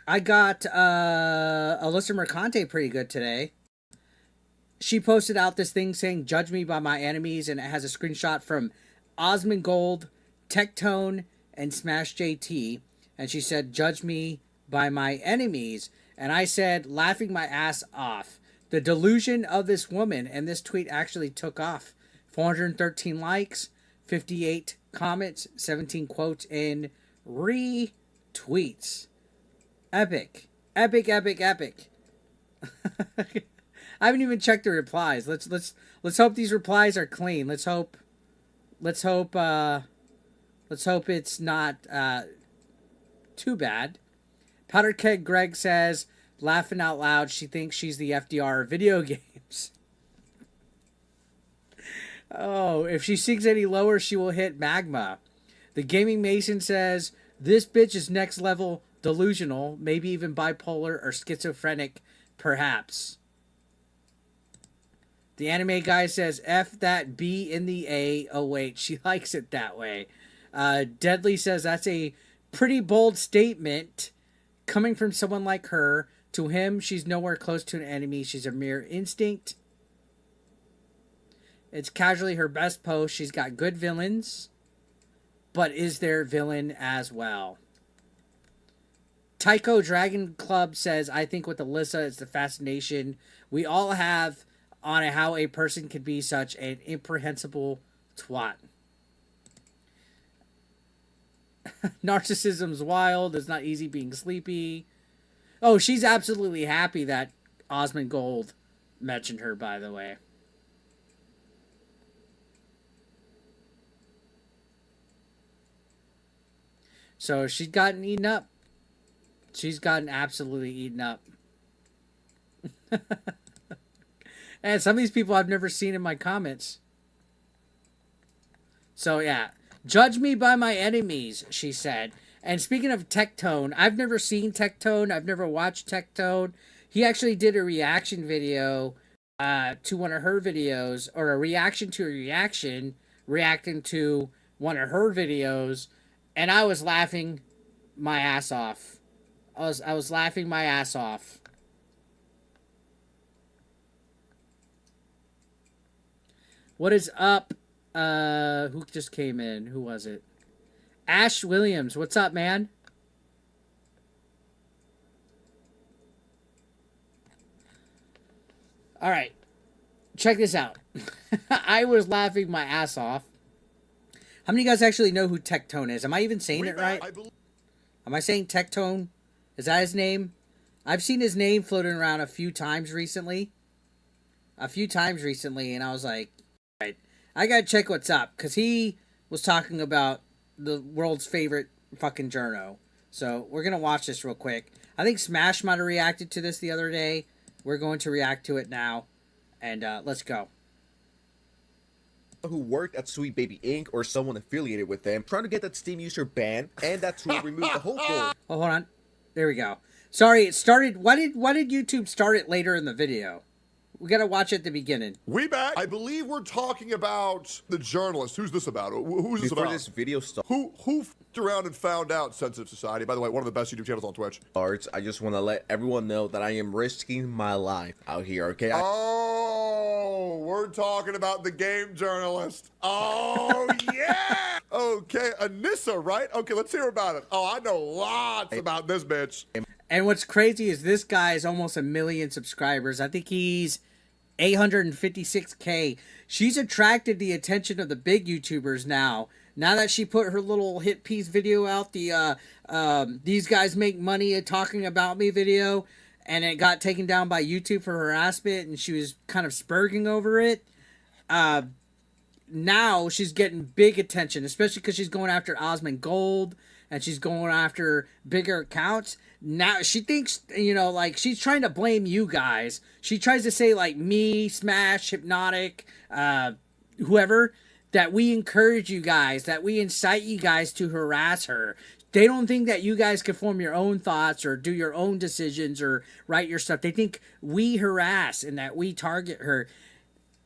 I got Alyssa Mercante pretty good today. She posted out this thing saying, "Judge me by my enemies," and it has a screenshot from Osmond Gold, Tectone, and Smash JT. And she said, "Judge me by my enemies." And I said, laughing my ass off. The delusion of this woman. And this tweet actually took off. 413 likes, 58 comments, 17 quotes, and retweets. Epic. Epic, epic, epic. I haven't even checked the replies. Let's hope these replies are clean. Let's hope it's not too bad. Powder Keg Greg says, laughing out loud, she thinks she's the FDR of video games. Oh, if she sinks any lower, she will hit magma. The Gaming Mason says, this bitch is next level delusional, maybe even bipolar or schizophrenic, perhaps. The anime guy says, F that B in the A. Oh, wait, she likes it that way. Deadly says, that's a pretty bold statement coming from someone like her. To him, she's nowhere close to an enemy. She's a mere instinct. It's casually her best post. She's got good villains, but is there villain as well? Tycho Dragon Club says, I think with Alyssa, it's the fascination we all have on how a person can be such an imprehensible twat. Narcissism's wild. It's not easy being sleepy. Oh, she's absolutely happy that Osmond Gold mentioned her, by the way. So she's gotten eaten up. She's gotten absolutely eaten up. And some of these people I've never seen in my comments. So yeah, judge me by my enemies, she said. And speaking of Tectone, I've never seen Tectone. I've never watched Tectone. He actually did a reaction video to one of her videos, or a reaction to a reaction, reacting to one of her videos, and I was laughing my ass off. I was laughing my ass off. What is up? Who just came in? Who was it? Ash Williams. What's up, man? All right. Check this out. I was laughing my ass off. How many of you guys actually know who Tectone is? Am I even saying it right? Am I saying Tectone? Is that his name? I've seen his name floating around a few times recently. And I was like, right, I gotta check what's up, because he was talking about the world's favorite fucking journo. So we're gonna watch this real quick. I think Smash might have reacted to this the other day. We're going to react to it now, and let's go. Who worked at Sweet Baby Inc. or someone affiliated with them, trying to get that Steam user banned, and that tool removed the whole goal. Oh, hold on. There we go. Sorry, it started. Why did YouTube start it later in the video? We gotta watch it at the beginning. We back. I believe we're talking about the journalist. Who's this about? Who's this Before about? this video Who f***ed around and found out Sensitive Society? By the way, one of the best YouTube channels on Twitch. starts, I just want to let everyone know that I am risking my life out here, okay? Oh, we're talking about the game journalist. Oh, yeah. Okay, Anissa, right? Okay, let's hear about it. Oh, I know lots about this bitch. And what's crazy is this guy is almost 1 million subscribers. I think he's 856K. She's attracted the attention of the big YouTubers now. Now that she put her little hit piece video out, the these guys make money talking about me video, and it got taken down by YouTube for harassment, and she was kind of spurging over it. Now she's getting big attention, especially because she's going after Osmond Gold, and she's going after bigger accounts. Now she thinks, you know, like, she's trying to blame you guys. She tries to say, like, me, Smash, Hypnotic, whoever, that we encourage you guys, that we incite you guys to harass her. They don't think that you guys can form your own thoughts or do your own decisions or write your stuff. They think we harass and that we target her,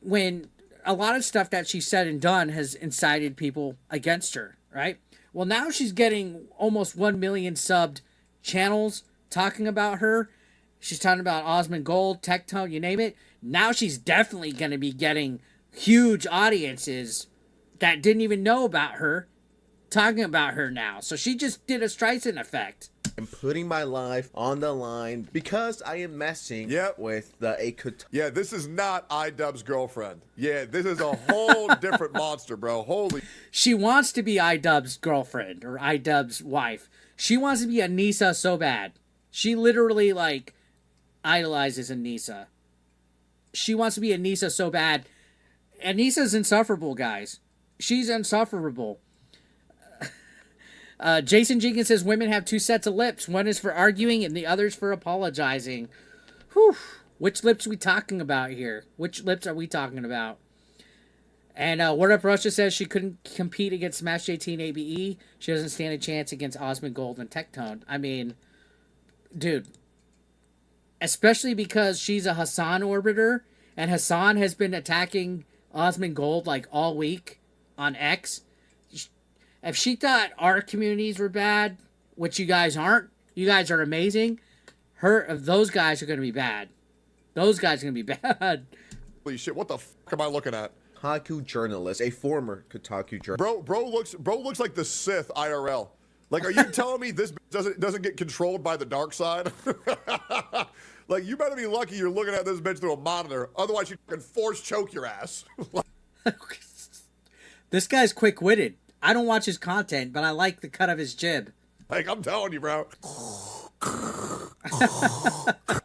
when a lot of stuff that she said and done has incited people against her, right? Well, now she's getting almost 1 million subbed channels talking about her. She's talking about Osmond Gold, Tectone, you name it. Now she's definitely going to be getting huge audiences that didn't even know about her talking about her now. So she just did a Streisand effect. I'm putting my life on the line because I am messing with the Acot. Yeah, this is not iDubbbz's girlfriend. Yeah, this is a whole different monster, bro. Holy. She wants to be iDubbbz's girlfriend or iDubbbz's wife. She wants to be Anissa so bad. She literally, like, idolizes Anissa. She wants to be Anissa so bad. Anissa's insufferable, guys. She's insufferable. Jason Jenkins says women have two sets of lips. One is for arguing and the other's for apologizing. Whew. Which lips are we talking about here? Which lips are we talking about? And Word Up Russia says she couldn't compete against Smash 18 ABE. She doesn't stand a chance against Osmond Gold and Tectone. I mean, dude. Especially because she's a Hassan orbiter. And Hassan has been attacking Osmond Gold like all week on X. If she thought our communities were bad, which you guys aren't, you guys are amazing. Those guys are going to be bad. Those guys are going to be bad. Holy shit! What the fuck am I looking at? Kotaku journalist, a former Kotaku journalist. Bro looks like the Sith IRL. Like, are you telling me this doesn't get controlled by the dark side? Like, you better be lucky you're looking at this bitch through a monitor. Otherwise, you can force choke your ass. This guy's quick-witted. I don't watch his content, but I like the cut of his jib. Like, I'm telling you, bro.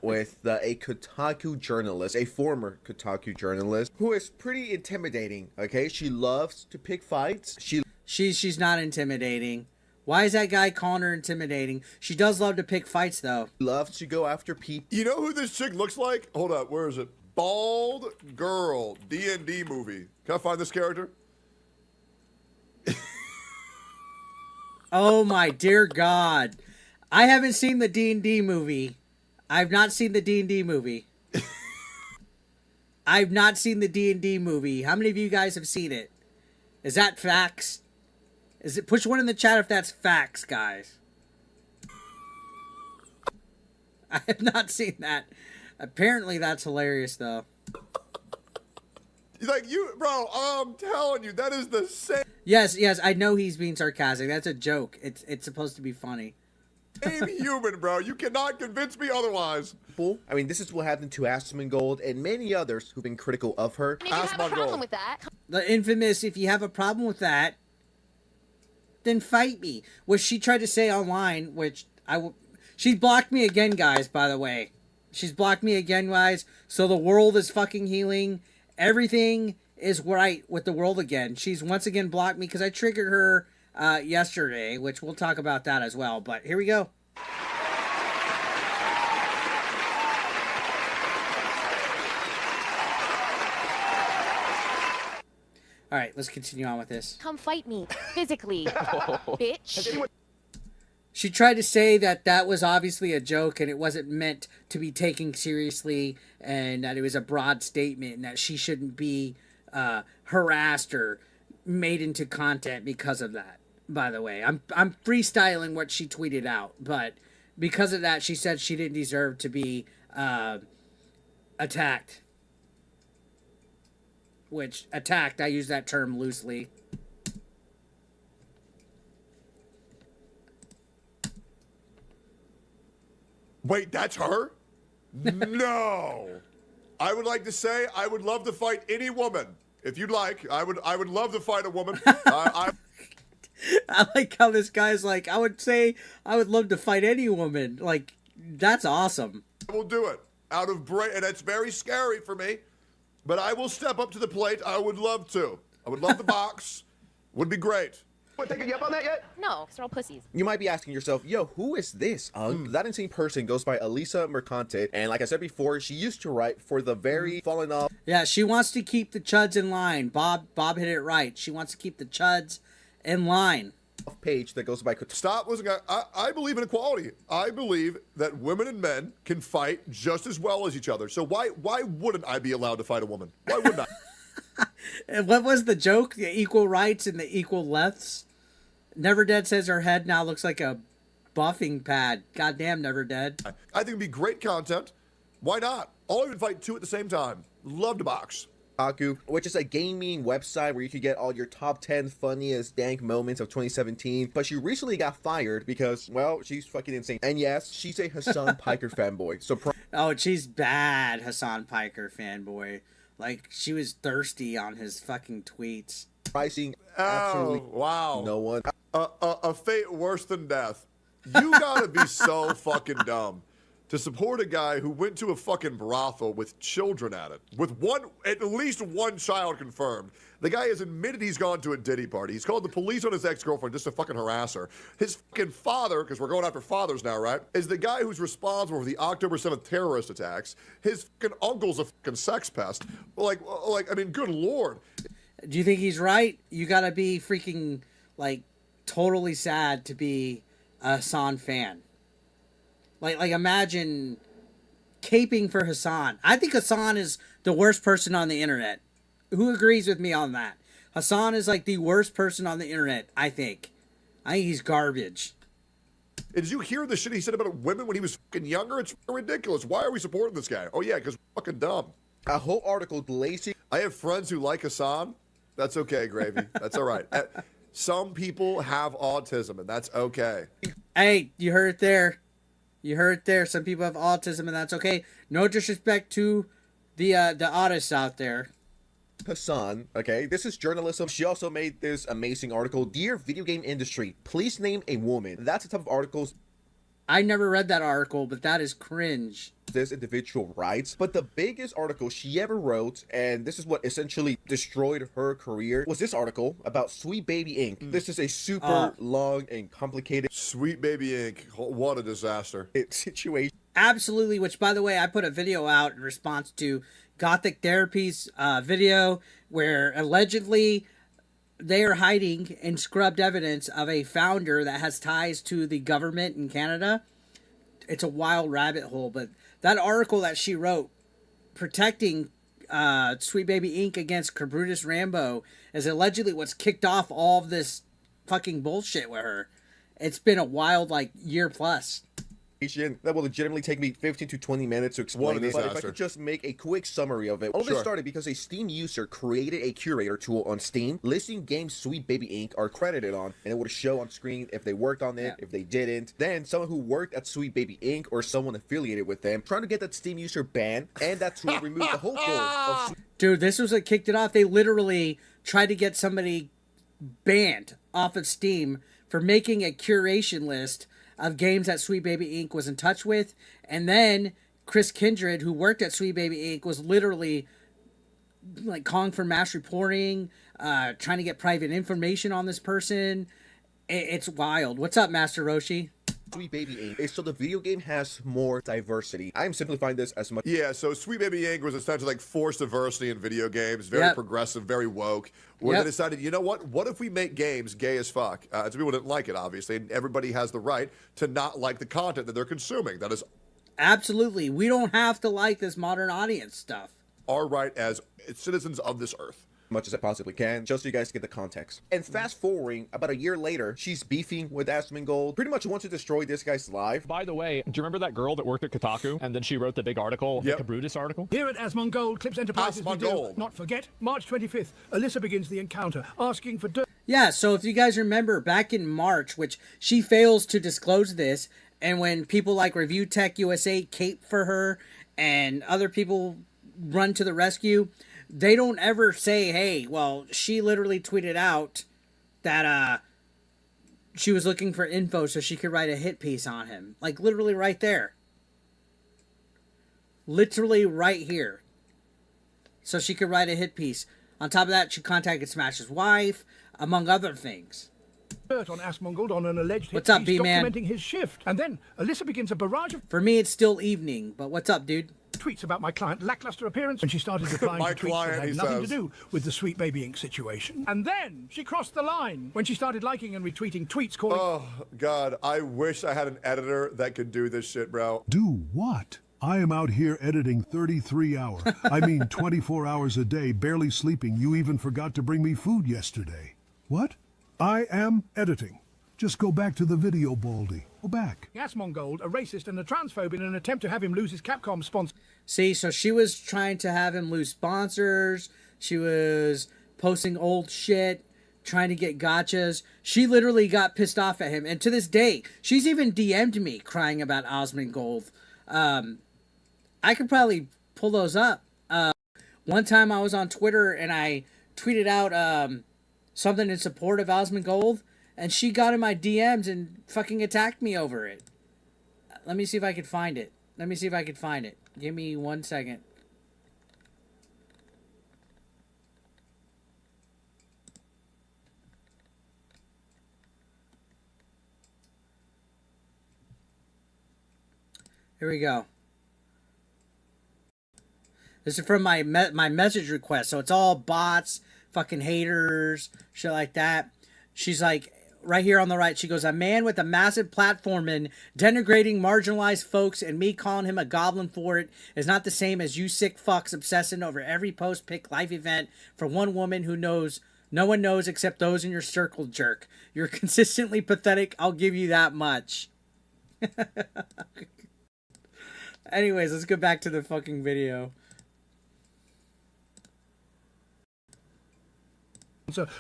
With a Kotaku journalist, a former Kotaku journalist, who is pretty intimidating, okay? She loves to pick fights. She's not intimidating. Why is that guy calling her intimidating? She does love to pick fights, though. Loves to go after people. You know who this chick looks like? Hold up, where is it? Bald girl, D&D movie. Can I find this character? Oh my dear God. I haven't seen the D&D movie. I've not seen the D&D movie. I've not seen the D&D movie. How many of you guys have seen it? Is that facts? Push one in the chat if that's facts, guys. I have not seen that. Apparently that's hilarious, though. Like, bro, I'm telling you, that is the same. Yes, I know he's being sarcastic. That's a joke. It's supposed to be funny. Same human, bro. You cannot convince me otherwise. I mean, this is what happened to Asmon Gold and many others who've been critical of her. I mean, if you have a problem with that. The infamous, if you have a problem with that, then fight me. Which she tried to say online, which she blocked me again, guys, by the way. She's blocked me again, guys. So the world is fucking healing. Everything is right with the world again. She's once again blocked me because I triggered her yesterday, which we'll talk about that as well. But here we go. All right, let's continue on with this. Come fight me physically, bitch. She tried to say that was obviously a joke and it wasn't meant to be taken seriously and that it was a broad statement and that she shouldn't be harassed or made into content because of that. By the way, I'm freestyling what she tweeted out, but because of that, she said she didn't deserve to be attacked. Which, attacked, I use that term loosely. Wait, that's her? No. I would like to say I would love to fight any woman. If you'd like, I would love to fight a woman. I like how this guy's like, I would say I would love to fight any woman. Like, that's awesome. I will do it out of brain, and it's very scary for me, but I will step up to the plate. I would love to. I would love the box. Would be great. What, taking you up on that yet? No, because they're all pussies. You might be asking yourself, yo, who is this? That insane person goes by Alyssa Mercante, and like I said before, she used to write for the very fallen off. Yeah, she wants to keep the chuds in line. Bob hit it right. She wants to keep the chuds in line. Page that goes by. Stop listening. I believe in equality. I believe that women and men can fight just as well as each other. So why wouldn't I be allowed to fight a woman? Why wouldn't I? And what was the joke? The equal rights and the equal lefts? Never Dead says her head now looks like a buffing pad. Goddamn, never dead. I think it'd be great content. Why not? I'll even fight 2 at the same time. Love to box. Kotaku, which is a gaming website where you can get all your top 10 funniest dank moments of 2017. But she recently got fired because, well, she's fucking insane. And yes, she's a Hassan Piker fanboy. So oh, she's bad Hassan Piker fanboy. Like, she was thirsty on his fucking tweets. Pricing absolutely wow. no one. A fate worse than death. You gotta be so fucking dumb to support a guy who went to a fucking brothel with children at it, with at least one child confirmed. The guy has admitted he's gone to a Diddy party. He's called the police on his ex-girlfriend just to fucking harass her. His fucking father, because we're going after fathers now, right, is the guy who's responsible for the October 7th terrorist attacks. His fucking uncle's a fucking sex pest. Like, I mean, good Lord. Do you think he's right? You gotta be freaking, like, totally sad to be a Hassan fan. Like imagine caping for Hassan. I think Hassan is the worst person on the internet. Who agrees with me on that? Hassan is like the worst person on the internet, I think. I think he's garbage. Did you hear the shit he said about women when he was fucking younger? It's ridiculous. Why are we supporting this guy? Oh, yeah, because we're fucking dumb. A whole article, Lacey. I have friends who like Hassan. That's okay, Gravy. That's all right. Some people have autism, and that's okay. Hey, you heard it there. You heard it there. Some people have autism, and that's okay. No disrespect to the autists out there. Hassan, okay, this is journalism. She also made this amazing article. Dear video game industry, please name a woman. That's the type of articles. I never read that article, but that is cringe. This individual writes, but the biggest article she ever wrote, and this is what essentially destroyed her career, was this article about Sweet Baby Inc. This is a super long and complicated Sweet Baby Inc. What a disaster. Situation. Absolutely, which, by the way, I put a video out in response to Gothic Therapy's video where allegedly they are hiding and scrubbed evidence of a founder that has ties to the government in Canada. It's a wild rabbit hole, but that article that she wrote protecting Sweet Baby Inc. against Cabrutus Rambo is allegedly what's kicked off all of this fucking bullshit with her. It's been a wild, like, year plus. That will legitimately take me 15 to 20 minutes to explain it, but if I could just make a quick summary of it. All this started because a Steam user created a curator tool on Steam, listing games Sweet Baby Inc. are credited on, and it would show on screen if they worked on it, if they didn't. Then someone who worked at Sweet Baby Inc. or someone affiliated with them, trying to get that Steam user banned, and that tool removed the whole goal of Dude, this was what kicked it off. They literally tried to get somebody banned off of Steam for making a curation list of games that Sweet Baby Inc. was in touch with. And then Chris Kindred, who worked at Sweet Baby Inc., was literally like calling for mass reporting, trying to get private information on this person. It's wild. What's up, Master Roshi? Sweet Baby Inc. So the video game has more diversity. I'm simplifying this as much. Yeah, so Sweet Baby Inc. was essentially like forced diversity in video games, very progressive, very woke, where they decided, you know what if we make games gay as fuck? Some people didn't like it, obviously, and everybody has the right to not like the content that they're consuming. That is absolutely. We don't have to like this modern audience stuff. Our right as citizens of this earth. Much as I possibly can, just so you guys get the context. And fast forwarding, about a year later, she's beefing with Asmongold, pretty much wants to destroy this guy's life. By the way, do you remember that girl that worked at Kotaku, and then she wrote the big article, the Cabrutus article? Here at Asmongold, Clips Enterprises, we do not forget, March 25th, Alyssa begins the encounter, asking for... Yeah, so if you guys remember, back in March, which she fails to disclose this, and when people like Review Tech USA cape for her, and other people run to the rescue... They don't ever say, hey, well, she literally tweeted out that she was looking for info so she could write a hit piece on him. Like, literally right there. Literally right here. So she could write a hit piece. On top of that, she contacted Smash's wife, among other things. On Asmongold on an alleged what's up, B-Man? Documenting his shift. And then Alyssa begins a barrage of... For me, it's still evening, but what's up, dude? Tweets about my client lackluster appearance when she started replying to tweets that had nothing to do with the Sweet Baby Inc. situation. And then she crossed the line when she started liking and retweeting tweets calling... Oh, God, I wish I had an editor that could do this shit, bro. Do what? I am out here editing 33 hours. I mean 24 hours a day, barely sleeping. You even forgot to bring me food yesterday. What? I am editing. Just go back to the video, Baldy. back. Asmongold, a racist and a transphobe, in an attempt to have him lose his Capcom sponsor. See, so she was trying to have him lose sponsors. She was posting old shit, trying to get gotchas. She literally got pissed off at him. And to this day, she's even DM'd me crying about Asmongold. I could probably pull those up. One time I was on Twitter and I tweeted out something in support of Asmongold, and she got in my DMs and fucking attacked me over it. Let me see if I can find it. Give me 1 second. Here we go. This is from my message request, so it's all bots, fucking haters, shit like that. She's like, right here on the right, she goes, a man with a massive platform and denigrating marginalized folks and me calling him a goblin for it is not the same as you sick fucks obsessing over every post-pick life event for one woman who knows no one knows except those in your circle, jerk. You're consistently pathetic, I'll give you that much. Anyways, let's go back to the fucking video.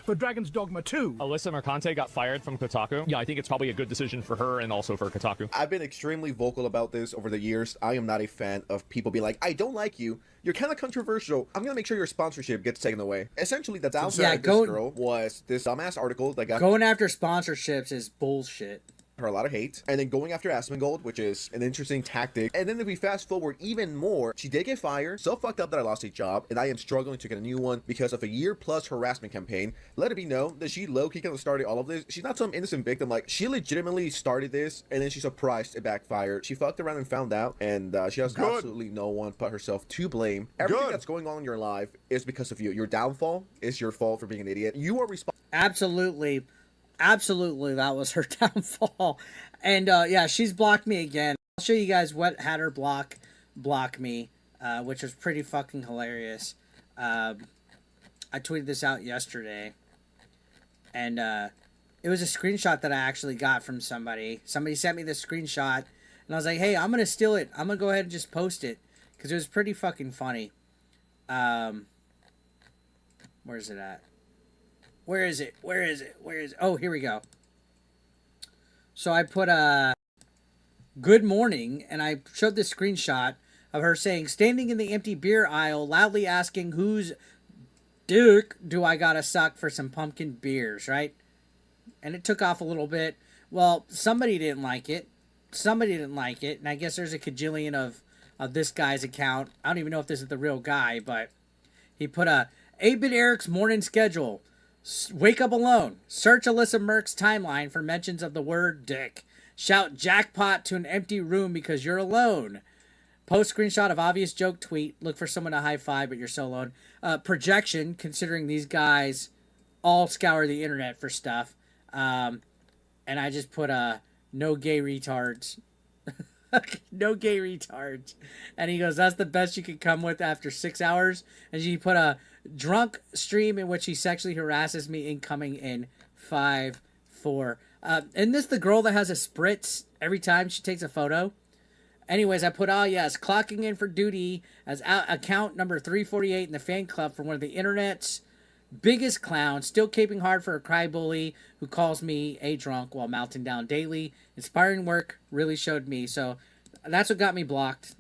For Dragon's Dogma 2. Alyssa Mercante got fired from Kotaku. Yeah, I think it's probably a good decision for her and also for Kotaku. I've been extremely vocal about this over the years. I am not a fan of people being like, I don't like you. You're kind of controversial. I'm going to make sure your sponsorship gets taken away. Essentially, the downside of this girl was this dumbass article that got... Going after sponsorships is bullshit. Her a lot of hate, and then going after Asmongold, which is an interesting tactic. And then if we fast forward even more, she did get fired, so fucked up that I lost a job, and I am struggling to get a new one because of a year-plus harassment campaign. Let it be known that she low-key kind of started all of this. She's not some innocent victim. Like, she legitimately started this, and then she's surprised it backfired. She fucked around and found out, and she has absolutely no one but herself to blame. Everything that's going on in your life is because of you. Your downfall is your fault for being an idiot. You are responsible. Absolutely, that was her downfall. And yeah, she's blocked me again. I'll show you guys what had her block me, which was pretty fucking hilarious. I tweeted this out yesterday, and it was a screenshot that I actually got from somebody. Somebody sent me this screenshot, and I was like, hey, I'm going to steal it. I'm going to go ahead and just post it, because it was pretty fucking funny. Where's it at? Where is it? Oh, here we go. So I put good morning, and I showed this screenshot of her saying, standing in the empty beer aisle, loudly asking whose dick do I gotta suck for some pumpkin beers, right? And it took off a little bit. Well, somebody didn't like it. And I guess there's a cajillion of this guy's account. I don't even know if this is the real guy, but he put 8-bit Eric's morning schedule. Wake up alone. Search Alyssa Merc's timeline for mentions of the word dick. Shout jackpot to an empty room because you're alone. Post screenshot of obvious joke tweet. Look for someone to high five, but you're so alone. Projection, considering these guys all scour the internet for stuff. And I just put no gay retards. No gay retards. And he goes, that's the best you could come with after 6 hours. And she put a drunk stream in which he sexually harasses me incoming in 5-4. Isn't this the girl that has a spritz every time she takes a photo? Anyways, I put, yes, clocking in for duty as account number 348 in the fan club for one of the internet's biggest clowns, still caping hard for a crybaby who calls me a drunk while melting down daily. Inspiring work really showed me. So that's what got me blocked.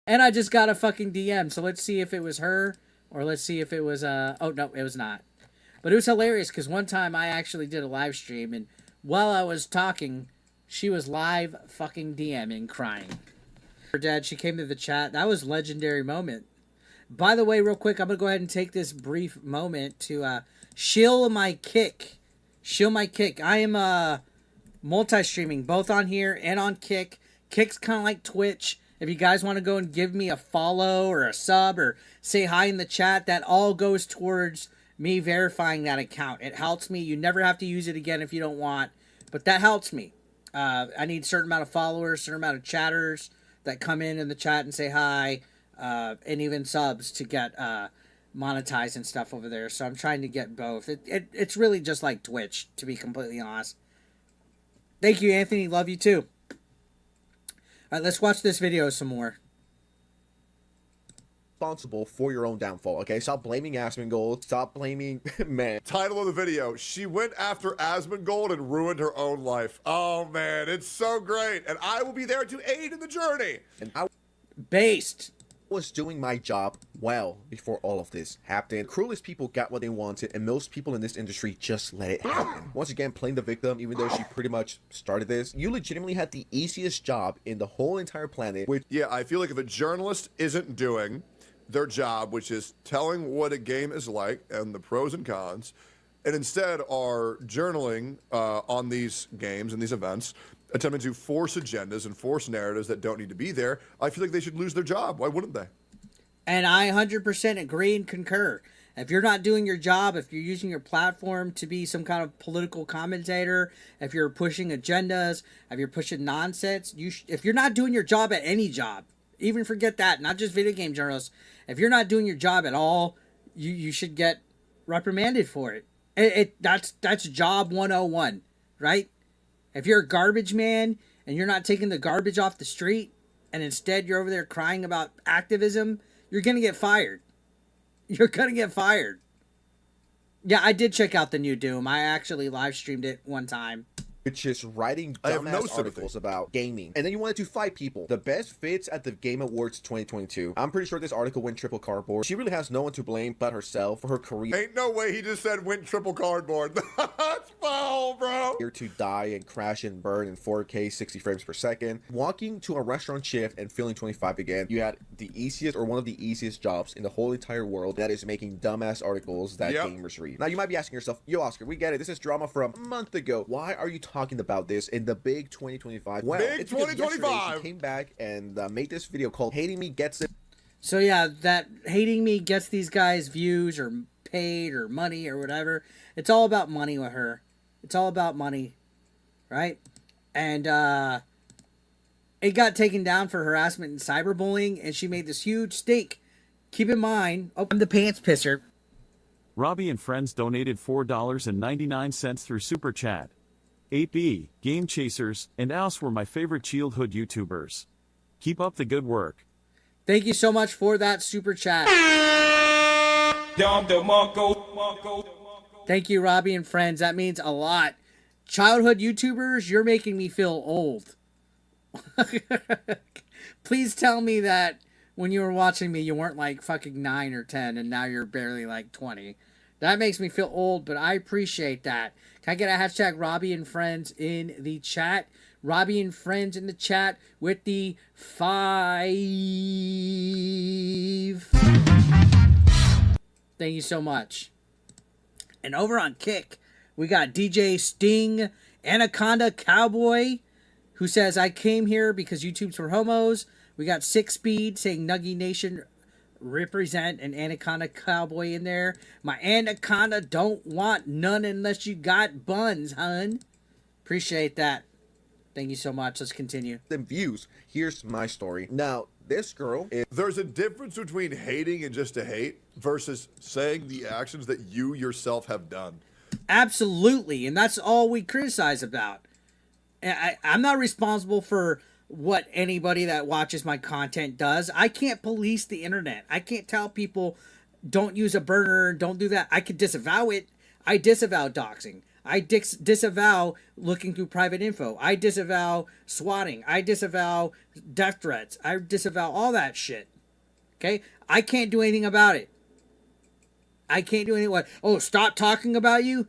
And I just got a fucking DM. So let's see if it was her or let's see if it was, oh no, it was not. But it was hilarious because one time I actually did a live stream and while I was talking, she was live fucking DMing crying. Her dad, she came to the chat. That was a legendary moment. By the way, real quick, I'm going to go ahead and take this brief moment to shill my kick. Shill my kick. I am multi-streaming, both on here and on Kick. Kick's kind of like Twitch. If you guys want to go and give me a follow or a sub or say hi in the chat, that all goes towards me verifying that account. It helps me. You never have to use it again if you don't want, but that helps me. I need a certain amount of followers, a certain amount of chatters that come in the chat and say hi. And even subs to get monetized and stuff over there. So I'm trying to get both. It's really just like Twitch, to be completely honest. Thank you, Anthony. Love you too. All right, let's watch this video some more. Responsible for your own downfall, okay? Stop blaming Asmongold. Stop blaming man. Title of the video: She went after Asmongold and ruined her own life. Oh man, it's so great, and I will be there to aid in the journey. And I was doing my job well before all of this happened. Cruelest people got what they wanted, and most people in this industry just let it happen. Once again, playing the victim, even though she pretty much started this. You legitimately had the easiest job in the whole entire planet. Which, yeah, I feel like if a journalist isn't doing their job, which is telling what a game is like and the pros and cons, and instead are journaling on these games and these events, attempting to force agendas and force narratives that don't need to be there, I feel like they should lose their job. Why wouldn't they? And I 100% agree and concur. If you're not doing your job, if you're using your platform to be some kind of political commentator, if you're pushing agendas, if you're pushing nonsense, if you're not doing your job at any job, even forget that, not just video game journalists, if you're not doing your job at all, you should get reprimanded for it. That's job 101, right? If you're a garbage man and you're not taking the garbage off the street and instead you're over there crying about activism, you're going to get fired. You're going to get fired. Yeah, I did check out the new Doom. I actually live streamed it one time. Which is writing dumbass articles about gaming. And then you wanted to fight people. The best fits at the Game Awards 2022. I'm pretty sure this article went triple cardboard. She really has no one to blame but herself for her career. Ain't no way he just said went triple cardboard. That's foul, bro. Here to die and crash and burn in 4K 60 frames per second. Walking to a restaurant shift and feeling 25 again. You had the easiest or one of the easiest jobs in the whole entire world. That is making dumbass articles that gamers read. Now you might be asking yourself, yo Oscar, we get it. This is drama from a month ago. Why are you talking about this in the big 2025? Well, big 2025. She came back and made this video called "Hating Me Gets It." So yeah, that hating me gets these guys views or paid or money or whatever. It's all about money with her. It's all about money, right? And it got taken down for harassment and cyberbullying, and she made this huge stink. Keep in mind, I'm the pants pisser. Robbie and friends donated $4.99 through Super Chat. 8B, Game Chasers, and Ouse were my favorite childhood YouTubers. Keep up the good work. Thank you so much for that Super Chat. Thank you, Robbie and friends. That means a lot. Childhood YouTubers, you're making me feel old. Please tell me that when you were watching me, you weren't like fucking 9 or 10, and now you're barely like 20. That makes me feel old, but I appreciate that. Can I get a hashtag Robbie and Friends in the chat? Robbie and Friends in the chat with the 5. Thank you so much. And over on Kick, we got DJ Sting, Anaconda Cowboy, who says, I came here because YouTube's for homos. We got 6 Speed saying Nuggy Nation represent an Anaconda Cowboy in there. My Anaconda don't want none unless you got buns, hun. Appreciate that. Thank you so much. Let's continue. Them views. Here's my story. Now, this girl is... There's a difference between hating and just to hate versus saying the actions that you yourself have done. Absolutely. And that's all we criticize about. I'm not responsible for what anybody that watches my content does. I can't police the internet. I can't tell people don't use a burner, don't do that. I could disavow it. I disavow doxing. I disavow looking through private info. I disavow swatting. I disavow death threats. I disavow all that shit. Okay? I can't do anything about it. I can't do anything. Oh, stop talking about you?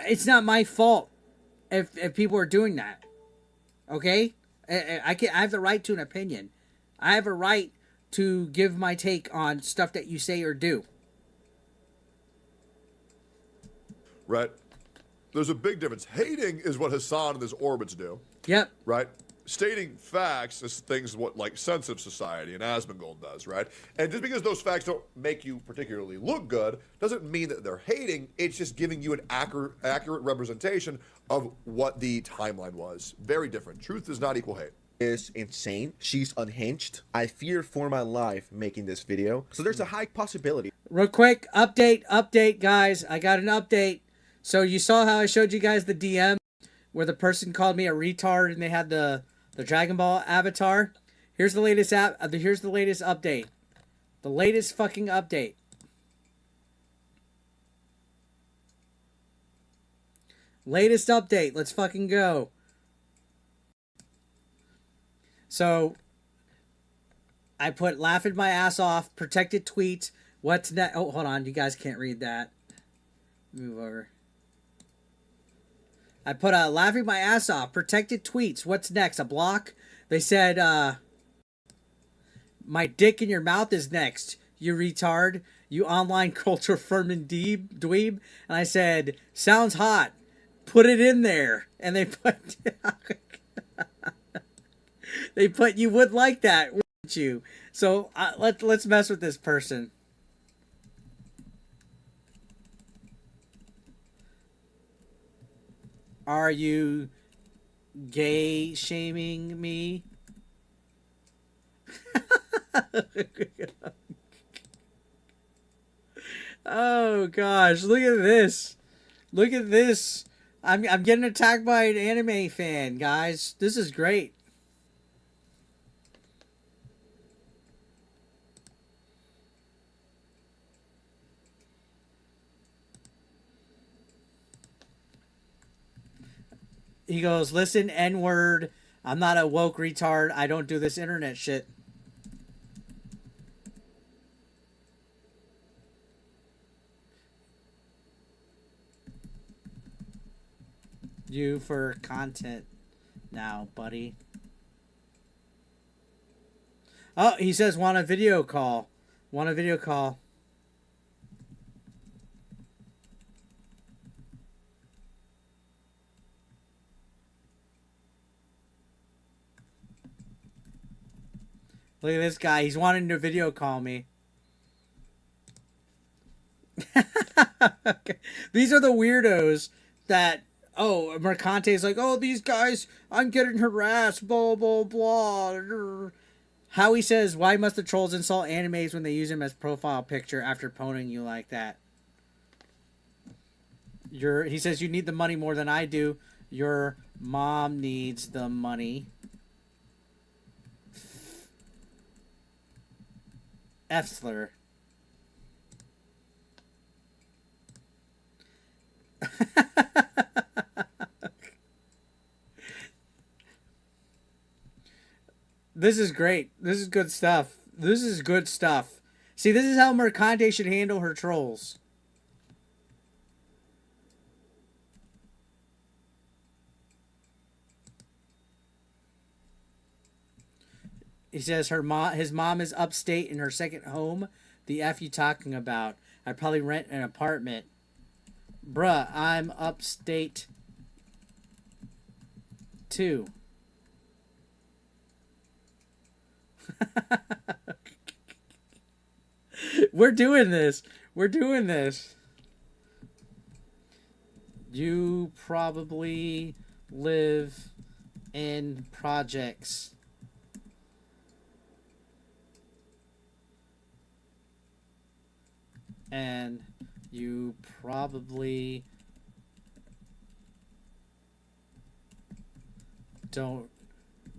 It's not my fault if people are doing that. Okay? I have the right to an opinion. I have a right to give my take on stuff that you say or do. Right. There's a big difference. Hating is what Hassan and his orbits do. Yep. Right? Stating facts is things what like sensitive society and Asmongold does, right? And just because those facts don't make you particularly look good doesn't mean that they're hating. It's just giving you an accurate representation of what the timeline was. Very different. Truth does not equal hate. Is insane. She's unhinged. I fear for my life making this video. So there's a high possibility. Real quick, update, guys. I got an update. So you saw how I showed you guys the DM where the person called me a retard and they had the Dragon Ball avatar. Here's the latest here's the latest update. The latest fucking update. Latest update. Let's fucking go. So I put laughing my ass off, protected tweets. What's next? Oh, hold on. You guys can't read that. Move over. I put laughing my ass off, protected tweets. What's next? A block? They said, my dick in your mouth is next, you retard. You online culture firming dweeb. And I said, sounds hot. Put it in there. And they put... They put, you would like that, wouldn't you? So let's mess with this person. Are you gay shaming me? Oh gosh, look at this. Look at this. I'm getting attacked by an anime fan, guys. This is great. He goes, listen, N-word. I'm not a woke retard. I don't do this internet shit. You for content now, buddy. Oh, he says, want a video call. Want a video call. Look at this guy. He's wanting to video call me. Okay. These are the weirdos that, oh, Mercante is like, oh, these guys, I'm getting harassed, blah, blah, blah. Howie says, why must the trolls insult animes when they use them as profile picture after poning you like that? He says, you need the money more than I do. Your mom needs the money. F-slur. This is great. This is good stuff. This is good stuff. See, this is how Mercante should handle her trolls. He says his mom is upstate in her second home. The F you talking about? I probably rent an apartment. Bruh, I'm upstate too. We're doing this. We're doing this. You probably live in projects. And you probably don't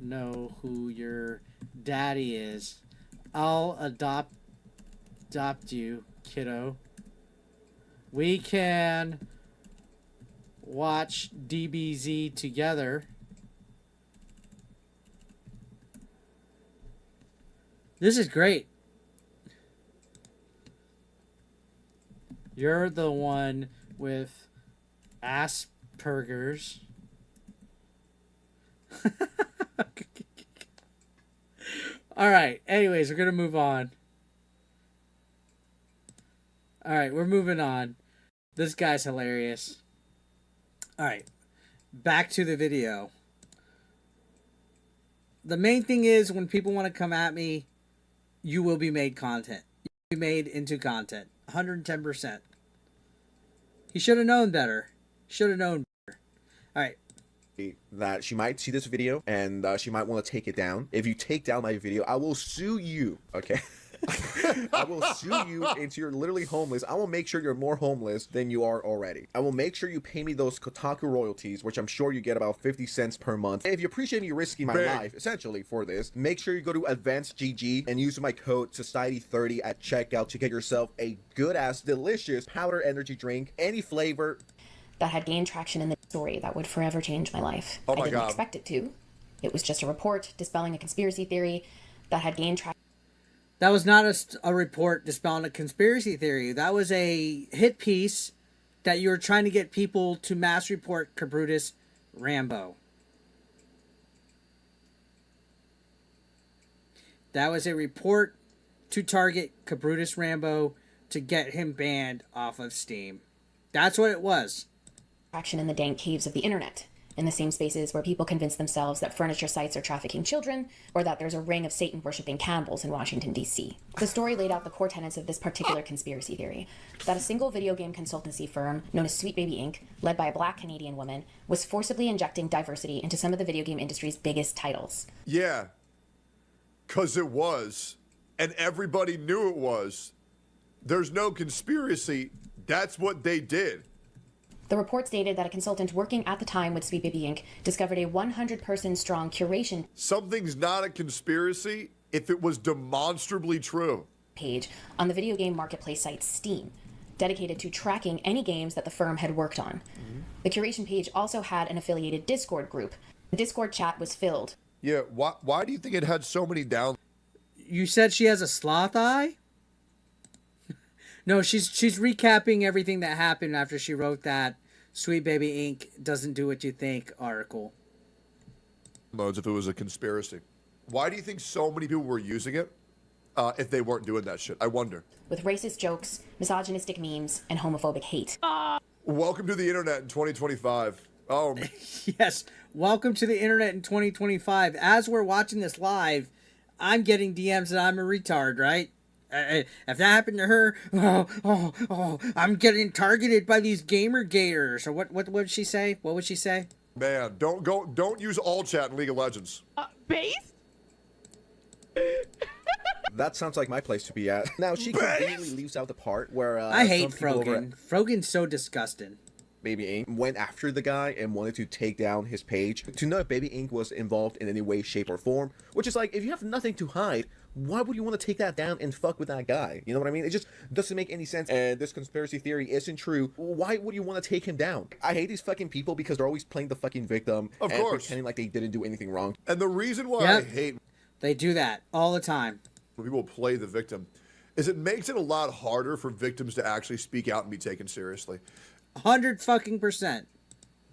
know who your daddy is. I'll adopt you, kiddo. We can watch DBZ together. This is great. You're the one with Asperger's. All right. Anyways, we're going to move on. All right. We're moving on. This guy's hilarious. All right. Back to the video. The main thing is when people want to come at me, you will be made content. You'll be made into content. 110%. He should have known better. Should have known better. All right. That she might see this video and she might want to take it down. If you take down my video, I will sue you. Okay. I will sue you into you're literally homeless. I will make sure you're more homeless than you are already. I will make sure you pay me those Kotaku royalties, which I'm sure you get about 50 cents per month. If you appreciate me risking my life, essentially, for this, make sure you go to Advanced GG and use my code Society30 at checkout to get yourself a good-ass, delicious powder energy drink, any flavor. That had gained traction in the story that would forever change my life. Oh my I didn't God. expect it to. It was just a report dispelling a conspiracy theory that had gained traction. That was not a report dispelling a conspiracy theory. That was a hit piece that you were trying to get people to mass report Cabrutus Rambo. That was a report to target Cabrutus Rambo to get him banned off of Steam. That's what it was. Traction in the dank caves of the internet, in the same spaces where people convince themselves that furniture sites are trafficking children, or that there's a ring of Satan-worshipping cannibals in Washington, D.C. The story laid out the core tenets of this particular conspiracy theory, that a single video game consultancy firm, known as Sweet Baby Inc., led by a black Canadian woman, was forcibly injecting diversity into some of the video game industry's biggest titles. Yeah, because it was, and everybody knew it was. There's no conspiracy. That's what they did. The report stated that a consultant working at the time with Sweet Baby Inc. discovered a 100-person strong curation Something's not a conspiracy if it was demonstrably true. Page on the video game marketplace site Steam, dedicated to tracking any games that the firm had worked on. The curation page also had an affiliated Discord group. The Discord chat was filled. Yeah, why do you think it had so many downloads? You said she has a sloth eye? No, she's recapping everything that happened after she wrote that Sweet Baby Inc. doesn't do what you think article. If it was a conspiracy. Why do you think so many people were using it if they weren't doing that shit? I wonder. With racist jokes, misogynistic memes, and homophobic hate. Welcome to the internet in 2025. Oh, Yes, welcome to the internet in 2025. As we're watching this live, I'm getting DMs that I'm a retard, right? If that happened to her, I'm getting targeted by these gamer gators. Or what would she say? What would she say? man, don't use all chat in League of Legends. Base? That sounds like my place to be at. Now, she conveniently leaves out the part where I hate Frogan. Frogan's so disgusting. Baby Ink went after the guy and wanted to take down his page to know if Baby Ink was involved in any way, shape, or form. Which is like, if you have nothing to hide, why would you want to take that down and fuck with that guy? You know what I mean? It just doesn't make any sense. And this conspiracy theory isn't true. Why would you want to take him down? I hate these fucking people because they're always playing the fucking victim. Of and course. pretending like they didn't do anything wrong. And the reason why I hate they do that all the time when people play the victim is it makes it a lot harder for victims to actually speak out and be taken seriously. 100%.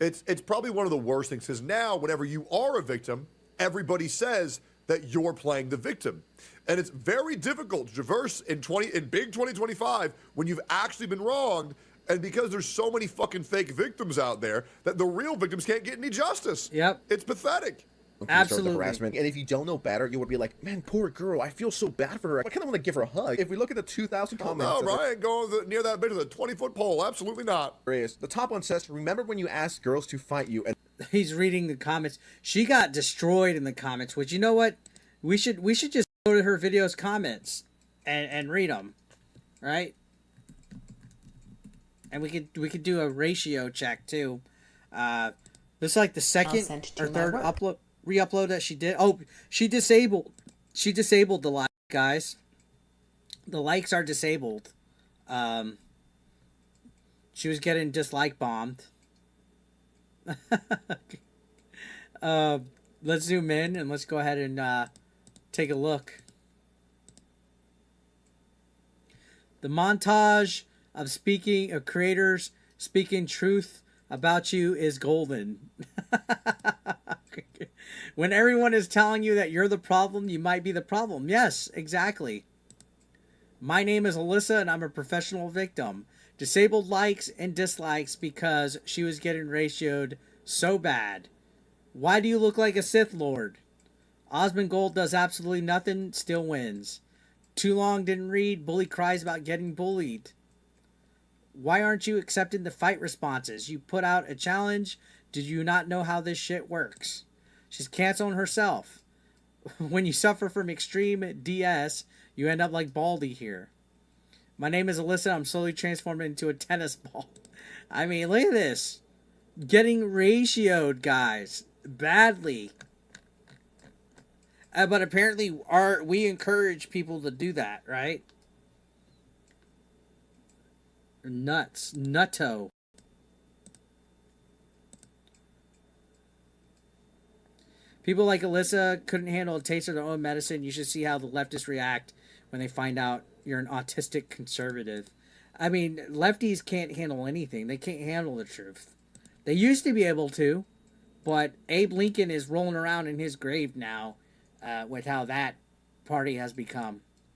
It's probably one of the worst things because now whenever you are a victim, everybody says that you're playing the victim. And it's very difficult to traverse in big 2025 when you've actually been wronged, and because there's so many fucking fake victims out there that the real victims can't get any justice. Yep. It's pathetic. Absolutely. Harassment. And if you don't know better, you would be like, man, poor girl, I feel so bad for her. I kind of want to give her a hug. If we look at the 2,000 comments. No, Ryan, going near that bitch with a 20-foot pole. Absolutely not. The top one says, remember when you asked girls to fight you? And he's reading the comments. She got destroyed in the comments, which, you know what? We should just go to her video's comments and read them, right? And we could do a ratio check too. This is like the second or third re-upload that she did. Oh, she disabled the like, guys. The likes are disabled. She was getting dislike bombed. Let's zoom in and let's go ahead and take a look. The montage of creators speaking truth about you is golden. When everyone is telling you that you're the problem, you might be the problem. Yes, exactly. My name is Alyssa and I'm a professional victim. Disabled likes and dislikes because she was getting ratioed so bad. Why do you look like a Sith Lord? Osmond Gold does absolutely nothing, still wins. Too long didn't read, bully cries about getting bullied. Why aren't you accepting the fight responses? You put out a challenge. Did you not know how this shit works? She's canceling herself. When you suffer from extreme DS, you end up like Baldy here. My name is Alyssa. I'm slowly transformed into a tennis ball. I mean, look at this. Getting ratioed, guys. Badly. But apparently we encourage people to do that, right? Nuts. Nutto. People like Alyssa couldn't handle a taste of their own medicine. You should see how the leftists react when they find out you're an autistic conservative. I mean, lefties can't handle anything. They can't handle the truth. They used to be able to, but Abe Lincoln is rolling around in his grave now with how that party has become.